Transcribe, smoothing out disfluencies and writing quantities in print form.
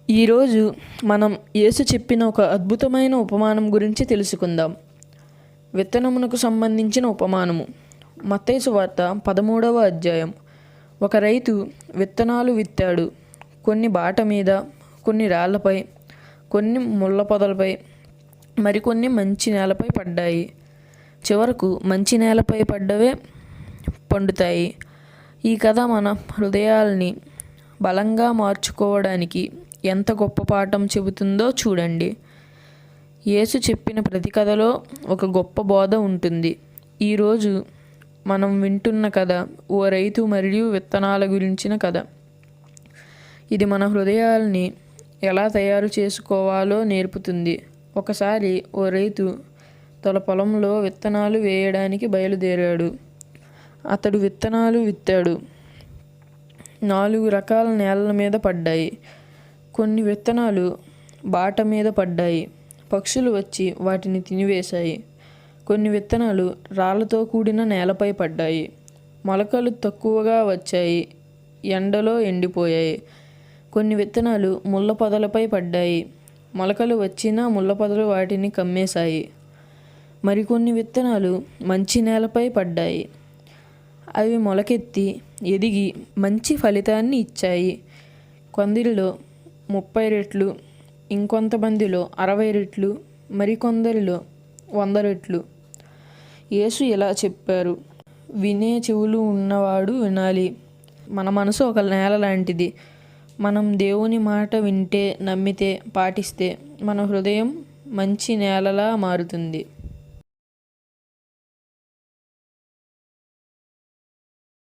ఈరోజు మనం యేసు చెప్పిన ఒక అద్భుతమైన ఉపమానం గురించి తెలుసుకుందాం. విత్తనమునకు సంబంధించిన ఉపమానము. మత్తయి సువార్త 13వ అధ్యాయం. ఒక రైతు విత్తనాలు విత్తాడు. కొన్ని బాట మీద, కొన్ని రాళ్లపై, కొన్ని ముళ్ళ పొదలపై, మరికొన్ని మంచి నేలపై పడ్డాయి. చివరకు మంచి నేలపై పడ్డవే పండుతాయి. ఈ కథ మన హృదయాల్ని బలంగా మార్చుకోవడానికి ఎంత గొప్ప పాఠం చెబుతుందో చూడండి. యేసు చెప్పిన ప్రతి కథలో ఒక గొప్ప బోధ ఉంటుంది. ఈరోజు మనం వింటున్న కథ ఓ రైతు మరియు విత్తనాల గురించిన కథ. ఇది మన హృదయాల్ని ఎలా తయారు చేసుకోవాలో నేర్పుతుంది. ఒకసారి ఓ రైతు తన పొలంలో విత్తనాలు వేయడానికి బయలుదేరాడు. అతడు విత్తనాలు విత్తాడు. 4 రకాల నేలల మీద పడ్డాయి. కొన్ని విత్తనాలు బాట మీద పడ్డాయి. పక్షులు వచ్చి వాటిని తినివేశాయి. కొన్ని విత్తనాలు రాళ్లతో కూడిన నేలపై పడ్డాయి. మొలకలు తక్కువగా వచ్చాయి. ఎండలో ఎండిపోయాయి. కొన్ని విత్తనాలు ముళ్ళ పొదలపై పడ్డాయి. మొలకలు వచ్చినా ముళ్ళ పొదలు వాటిని కమ్మేశాయి. మరికొన్ని విత్తనాలు మంచి నేలపై పడ్డాయి. అవి మొలకెత్తి ఎదిగి మంచి ఫలితాన్ని ఇచ్చాయి. కొందరిలో 30 రెట్లు, ఇంకొంతమందిలో 60 రెట్లు, మరికొందరిలో 100 రెట్లు. యేసు ఇలా చెప్పారు, వినే చెవులు ఉన్నవాడు వినాలి. మన మనసు ఒక నేల లాంటిది. మనం దేవుని మాట వింటే, నమ్మితే, పాటిస్తే మన హృదయం మంచి నేలలా మారుతుంది.